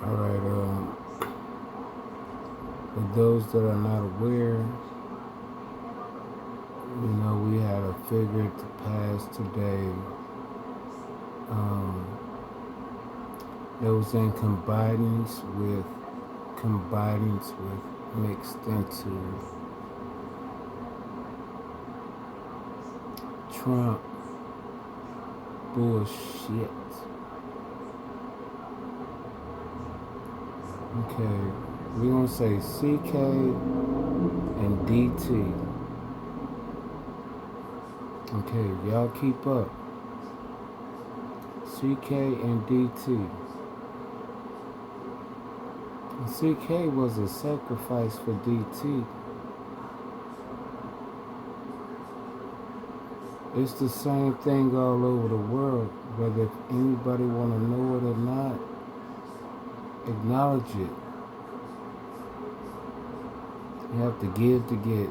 Alright, for those that are not aware, we had a figure to pass today. That was in combinings with mixed into Trump bullshit. Okay, we're gonna say CK and DT. Okay, y'all keep up. CK and DT. And CK was a sacrifice for DT. It's the same thing all over the world, whether anybody want to know it or not. Acknowledge it. You have to give to get.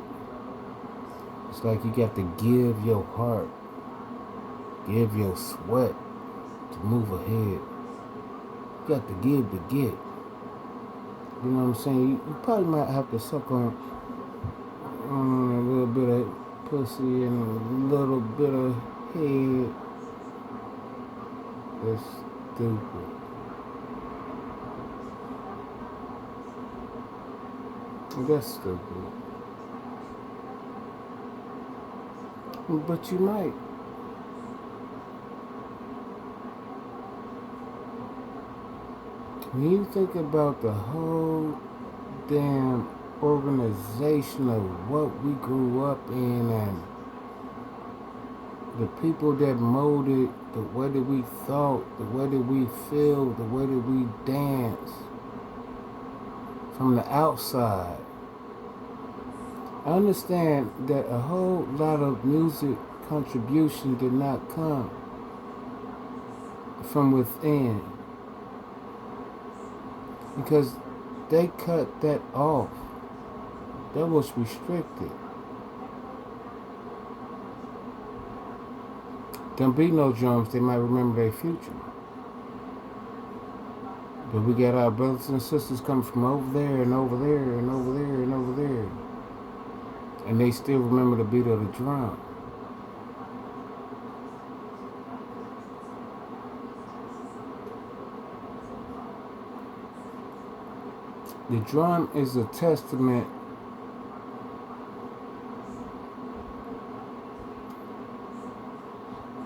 It's like you got to give your heart, give your sweat to move ahead. You got to give to get. You know what I'm saying? You probably might have to suck on a little bit of pussy and a little bit of head. That's stupid. That's stupid. But you might. When you think about the whole damn organization of what we grew up in and the people that molded the way that we thought, the way that we feel, the way that we dance from the outside, I understand that a whole lot of music contribution did not come from within because they cut that off. That was restricted. Don't be no drums, they might remember their future. But we got our brothers and sisters coming from over there and over there and over there and over there. And they still remember the beat of the drum. The drum is a testament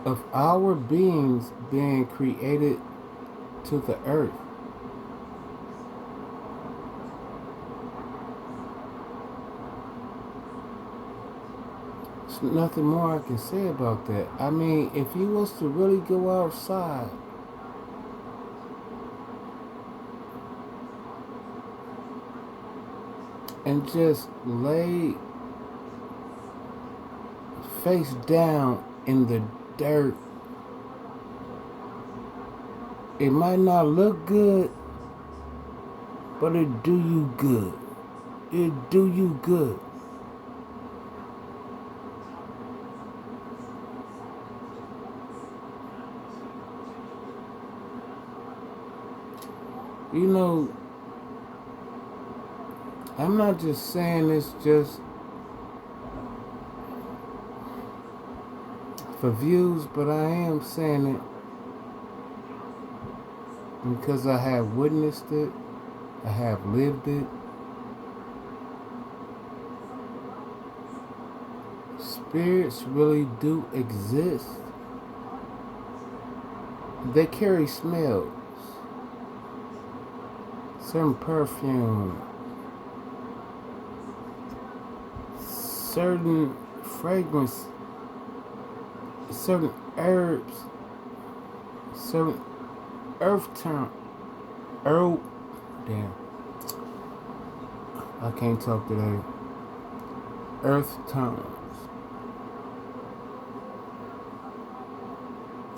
of our beings being created to the earth. There's nothing more I can say about that. I mean, if you was to really go outside and just lay face down in the dirt, it might not look good, but it do you good. It do you good. You know, I'm not just saying this just for views, but I am saying it because I have witnessed it, I have lived it. Spirits really do exist. They carry smells, certain perfume, certain fragrance, certain herbs, certain earth tone. Damn. I can't talk today. Earth tones.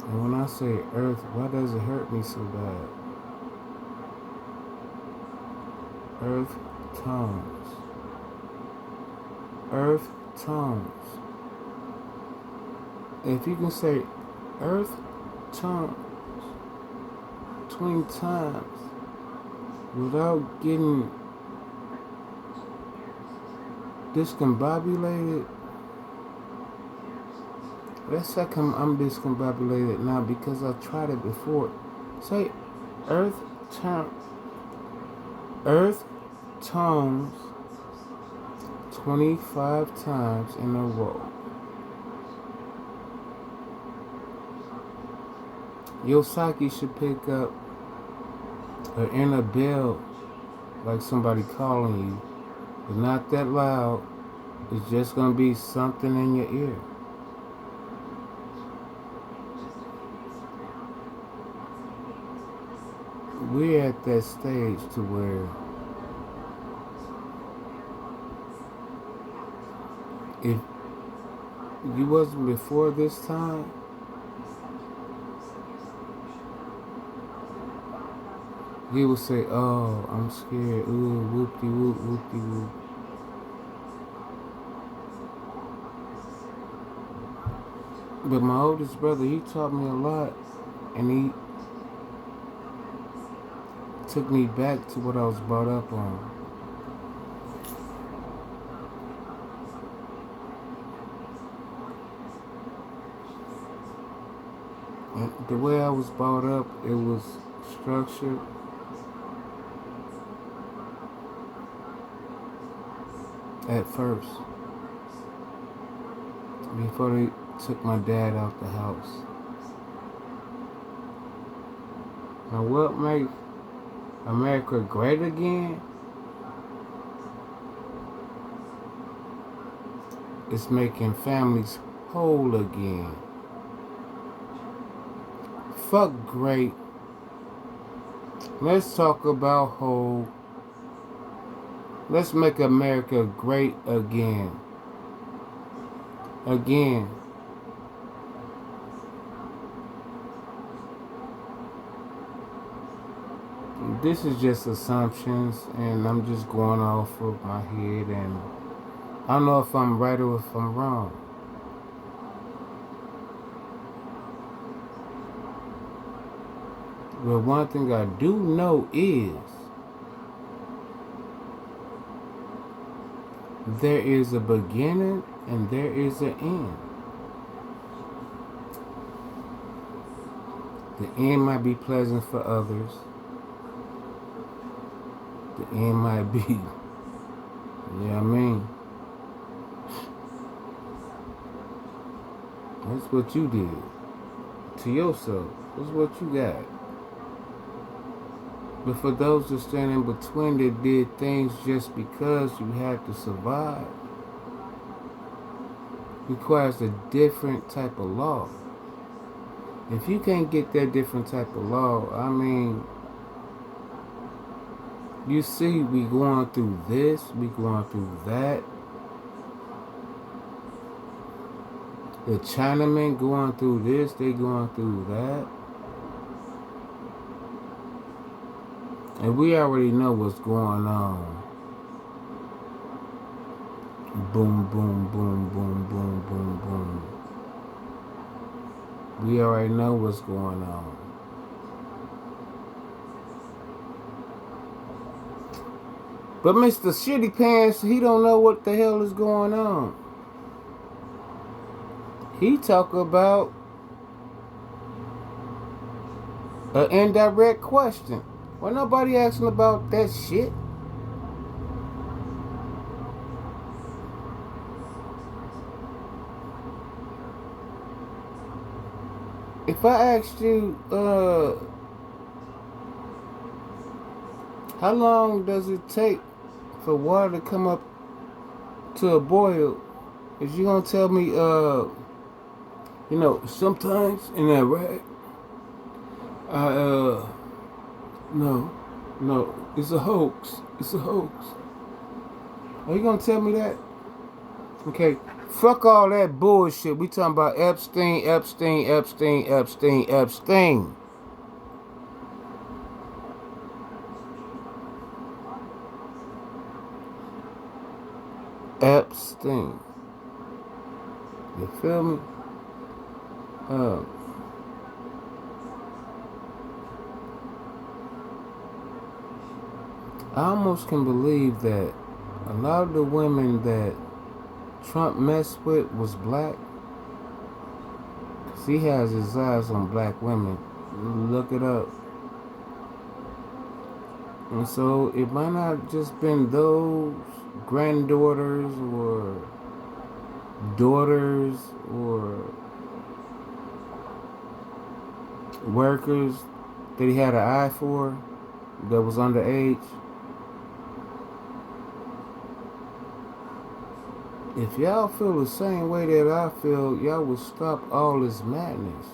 And when I say earth, why does it hurt me so bad? Earth tones. Earth tones. If you can say earth tones 20 times, without getting discombobulated. Let's say I'm discombobulated now because I tried it before. Say Earth turn Earth tones 25 times in a row. Your psyche should pick up an inner bell like somebody calling you. It's not that loud. It's just gonna be something in your ear. We're at that stage to where if you wasn't before this time, you would say, "Oh, I'm scared. Ooh, whoopty whoop, whoopty whoop." But my oldest brother, he taught me a lot, and he took me back to what I was brought up on. And the way I was brought up, it was structured. At first, before they took my dad out the house. Now what makes America great again is making families whole again. Fuck great. Let's talk about whole. Let's make America great again. Again. This is just assumptions, and I'm just going off of my head, and I don't know if I'm right or if I'm wrong. But one thing I do know is there is a beginning and there is an end. The end might be pleasant for others. The end might be, you know what I mean? That's what you did to yourself. That's what you got. But for those that stand in between that did things just because you had to survive, requires a different type of law. If you can't get that different type of law, I mean, you see, we going through this, we going through that. The Chinamen going through this, they going through that. And we already know what's going on. Boom, boom, boom, boom, boom, boom, boom. We already know what's going on. But Mr. Shitty Pants, he don't know what the hell is going on. He talk about an indirect question. Well, nobody asking about that shit. If I asked you, how long does it take for water to come up to a boil? Is you gonna tell me, sometimes in Iraq, no, it's a hoax. It's a hoax. Are you gonna tell me that? Okay, fuck all that bullshit. We talking about Epstein. Epstein. You feel me? I almost can believe that a lot of the women that Trump messed with was black. 'Cause he has his eyes on black women. Look it up. And so it might not just been those granddaughters or daughters or workers that he had an eye for that was underage. If y'all feel the same way that I feel, y'all would stop all this madness.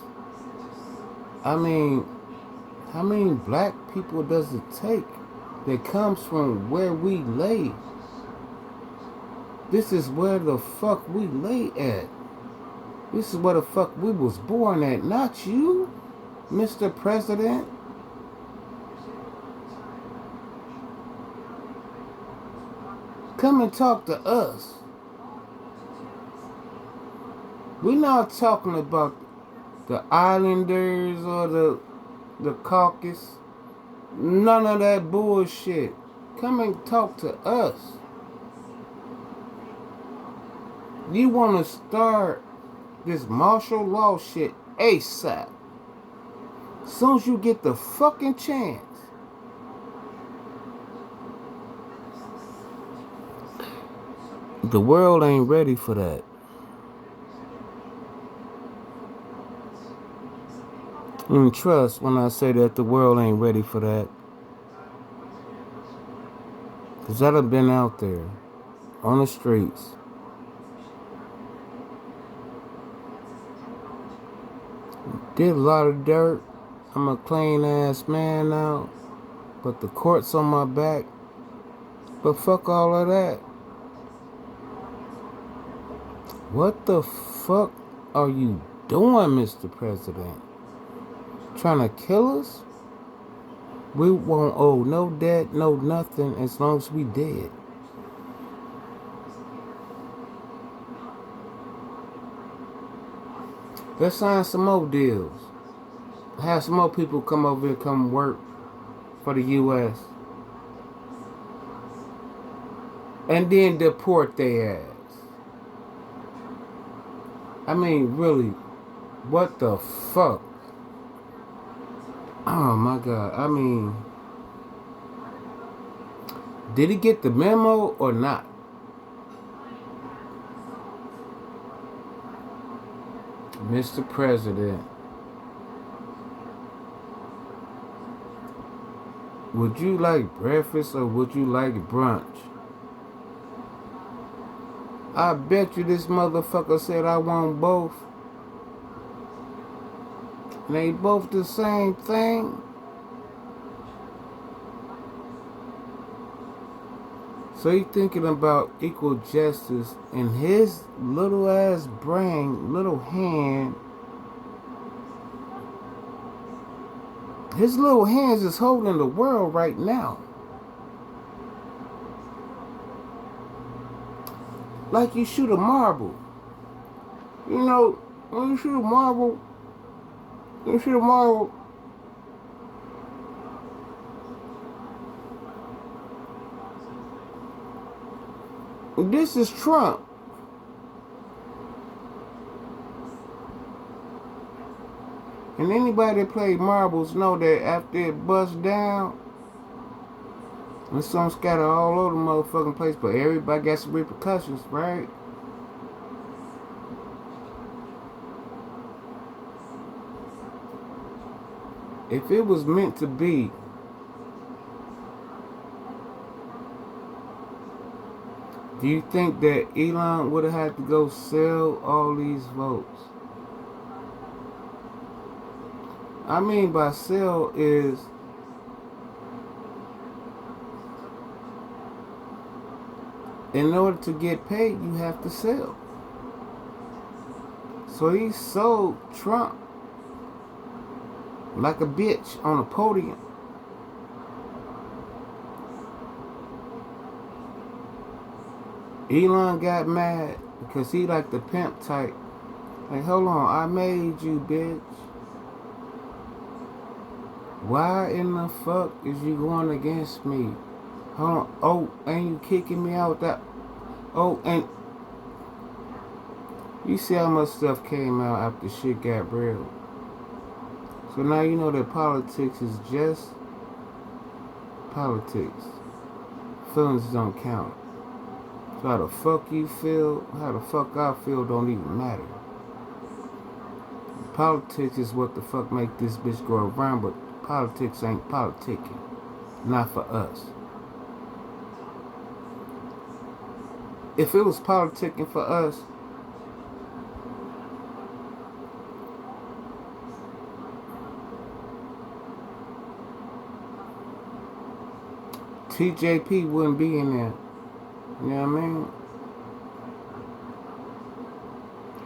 I mean, how many black people does it take that comes from where we lay? This is where the fuck we lay at. This is where the fuck we was born at, not you, Mr. President. Come and talk to us. We're not talking about the islanders or the caucus. None of that bullshit. Come and talk to us. You want to start this martial law shit ASAP. As soon as you get the fucking chance. The world ain't ready for that. And trust when I say that the world ain't ready for that. Because I done been out there on the streets. Did a lot of dirt. I'm a clean ass man now. But the court's on my back. But fuck all of that. What the fuck are you doing, Mr. President? Trying to kill us? We won't owe no debt, no nothing as long as we dead. Let's sign some more deals. Have some more people come over here, come work for the U.S. And then deport their ass. I mean, really, what the fuck? Oh my God, I mean, did he get the memo or not? Mr. President, would you like breakfast or would you like brunch? I bet you this motherfucker said I want both. And they both the same thing. So he thinking about equal justice in his little ass brain, little hand. His little hands is holding the world right now. Like you shoot a marble. You know, when you shoot a marble, this is Trump. And anybody that play marbles know that after it busts down, and some scatter all over the motherfucking place, but everybody got some repercussions, right? If it was meant to be, do you think that Elon would have had to go sell all these votes? I mean by sell is in order to get paid, you have to sell. So he sold Trump like a bitch on a podium. Elon got mad because he like the pimp type. Like, hold on, I made you, bitch. Why in the fuck is you going against me? Hold on. Oh, and you kicking me out that. Oh, and you see how much stuff came out after shit got real. So now you know that politics is just politics. Feelings don't count. So how the fuck you feel, how the fuck I feel don't even matter. Politics is what the fuck make this bitch go around, but politics ain't politicking. Not for us. If it was politicking for us, TJP wouldn't be in there. You know what I mean?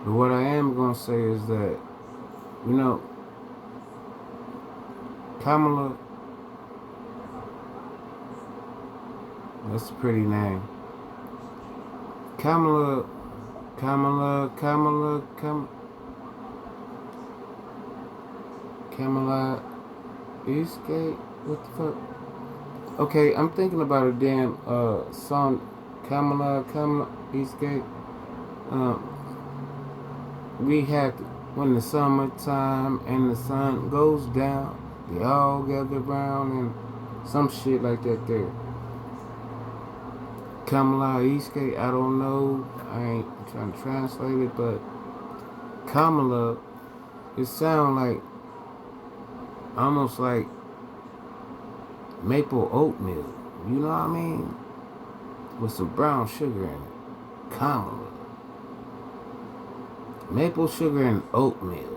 But what I am gonna say is that, you know, Kamala, that's a pretty name. Kamala Eastgate? What the fuck? Okay, I'm thinking about a damn song, Kamala Eastgate. We have to, when the summertime and the sun goes down, they all gather around and some shit like that there. Kamala Eastgate, I don't know. I ain't trying to translate it, but Kamala, it sounds like almost like maple oatmeal. You know what I mean? With some brown sugar in it. Kamala. Maple sugar and oatmeal.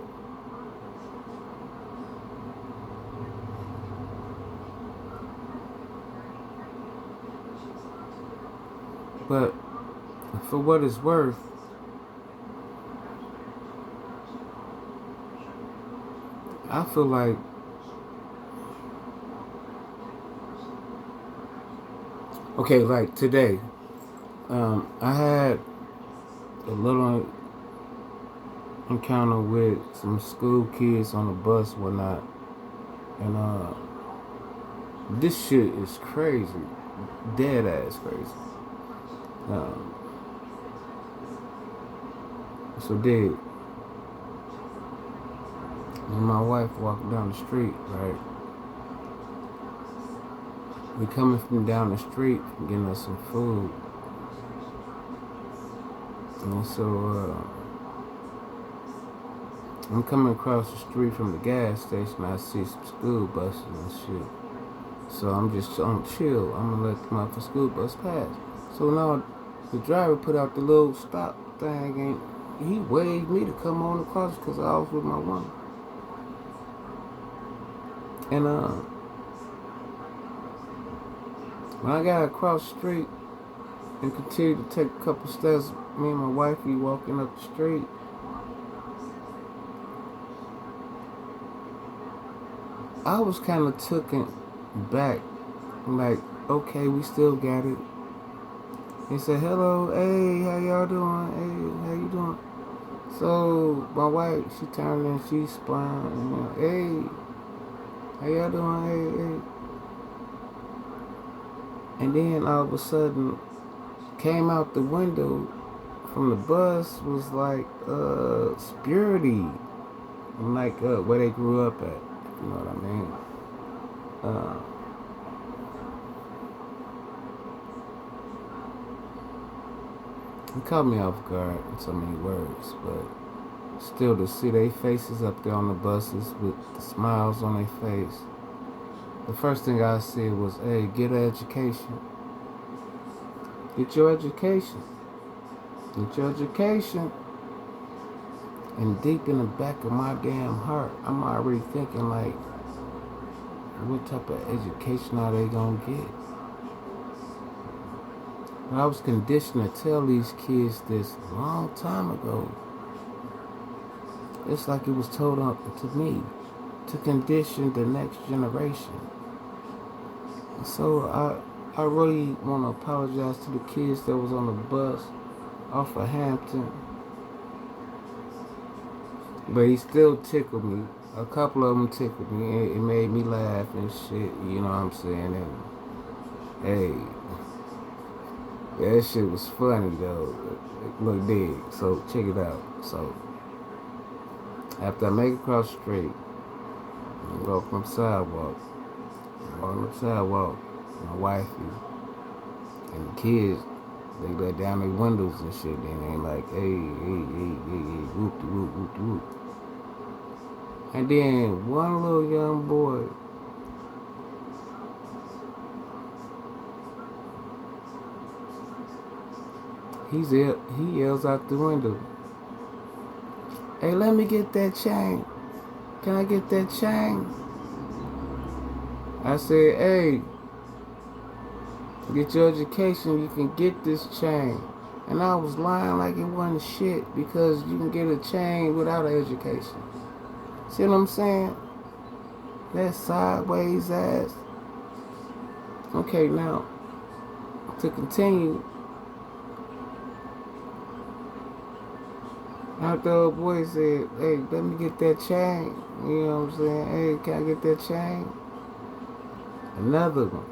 But for what it's worth, I feel like okay, like today, I had a little encounter with some school kids on the bus, whatnot, and this shit is crazy, dead ass crazy. So did when my wife walking down the street, right? We coming from down the street, getting us some food, and so I'm coming across the street from the gas station. I see some school buses and shit. So I'm just on chill. I'm gonna let my school bus pass. So now the driver put out the little stop thing and he waved me to come on across because I was with my woman. And when I got across the street and continued to take a couple steps, me and my wifey walking up the street, I was kind of taken back, like, okay, we still got it. He said, hello, hey, how y'all doing? Hey, how you doing? So my wife, she turned and she spun, hey, how y'all doing? Hey, hey. And then all of a sudden, came out the window from the bus was like Spurity, like where they grew up at. You know what I mean? It caught me off guard in so many words, but still to see their faces up there on the buses with the smiles on their face. The first thing I said was, hey, get an education. Get your education. Get your education. And deep in the back of my damn heart, I'm already thinking like, what type of education are they gonna get? But I was conditioned to tell these kids this a long time ago. It's like it was told up to me to condition the next generation. So I really want to apologize to the kids that was on the bus off of Hampton. But he still tickled me. A couple of them tickled me. It made me laugh and shit. You know what I'm saying? Hey, that shit was funny though. Look, dig. So check it out. So after I make it across the street, I go from the sidewalk, walking up the sidewalk, my wifey and the kids, they let down their windows and shit. Then they like, hey, whoop de whoop, whoop de whoop. And then one little young boy, he yells out the window, hey, let me get that chain. Can I get that chain? I said, hey, get your education, you can get this chain. And I was lying like it wasn't shit because you can get a chain without an education. See what I'm saying? That sideways ass. Okay, now, to continue, after the old boy said, hey, let me get that chain. You know what I'm saying? Hey, can I get that chain? Another one.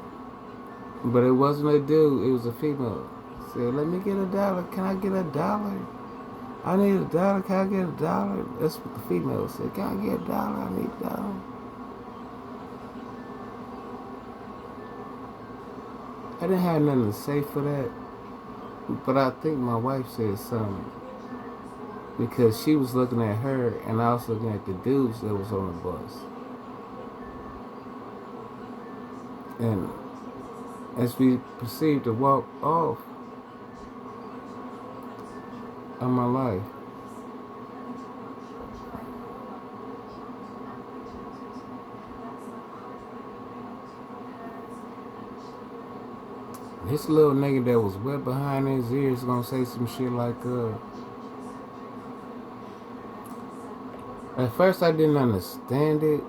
But it wasn't a dude, it was a female. Said, let me get $1. Can I get $1? I need $1. Can I get $1? That's what the female said. Can I get $1? I need $1. I didn't have nothing to say for that. But I think my wife said something. Because she was looking at her and I was looking at the dudes that was on the bus. And as we proceeded to walk off of my life, this little nigga that was wet behind his ears gonna say some shit like, at first I didn't understand it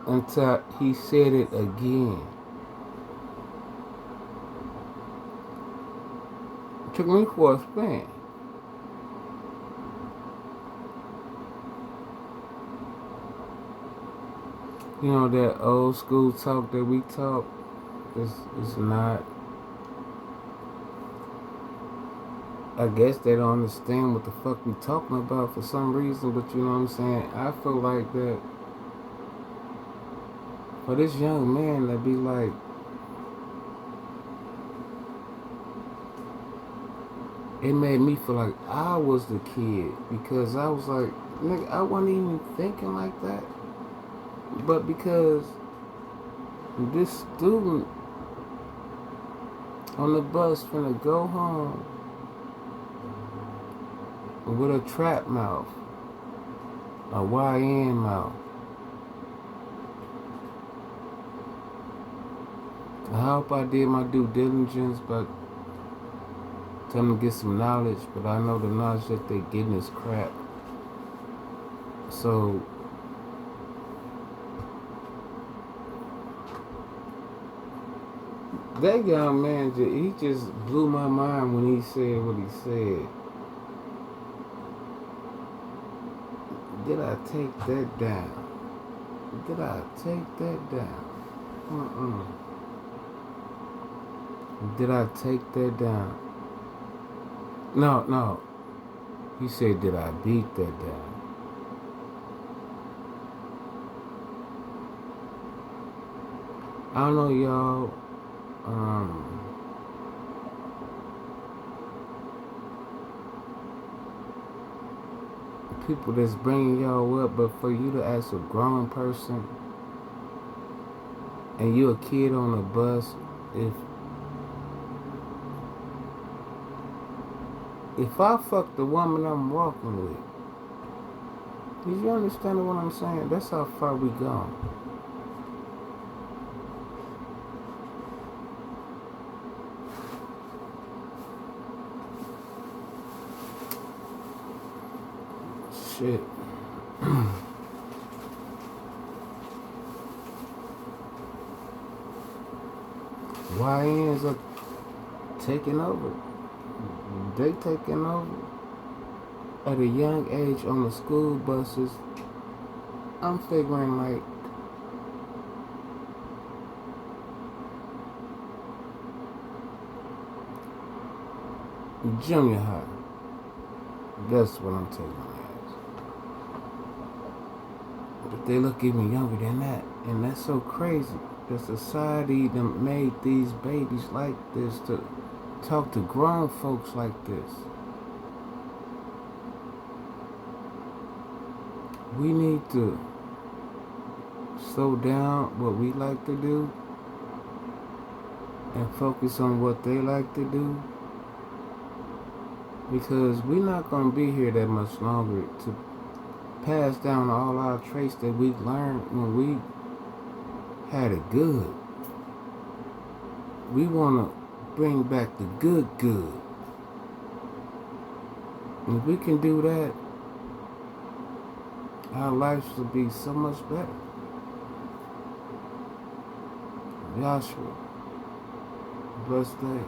until he said it again. It took me for a spin. You know, that old school talk that we talk is not. I guess they don't understand what the fuck we talking about for some reason, but you know what I'm saying? I feel like that for this young man to be like, it made me feel like I was the kid because I was like, nigga, I wasn't even thinking like that. But because this student on the bus finna go home with a trap mouth, a YN mouth. I hope I did my due diligence, but tell them to get some knowledge, but I know the knowledge that they getting is crap. So that young man, he just blew my mind when he said what he said. Did I take that down? Did I take that down? Did I take that down? No. He said, did I beat that down? I don't know, y'all. People that's bringing y'all up, but for you to ask a grown person and you a kid on a bus, if I fuck the woman I'm walking with, do you understand what I'm saying? That's how far we gone. Shit. YNs are taking over. They taking over at a young age on the school buses. I'm figuring like Junior high. That's what I'm taking them as. But they look even younger than that. And that's so crazy. The society that made these babies like this to talk to grown folks like this. We need to slow down what we like to do and focus on what they like to do, because we're not going to be here that much longer to pass down all our traits that we learned when we had it good. We want to bring back the good. And if we can do that, our lives will be so much better. Joshua, blessed day.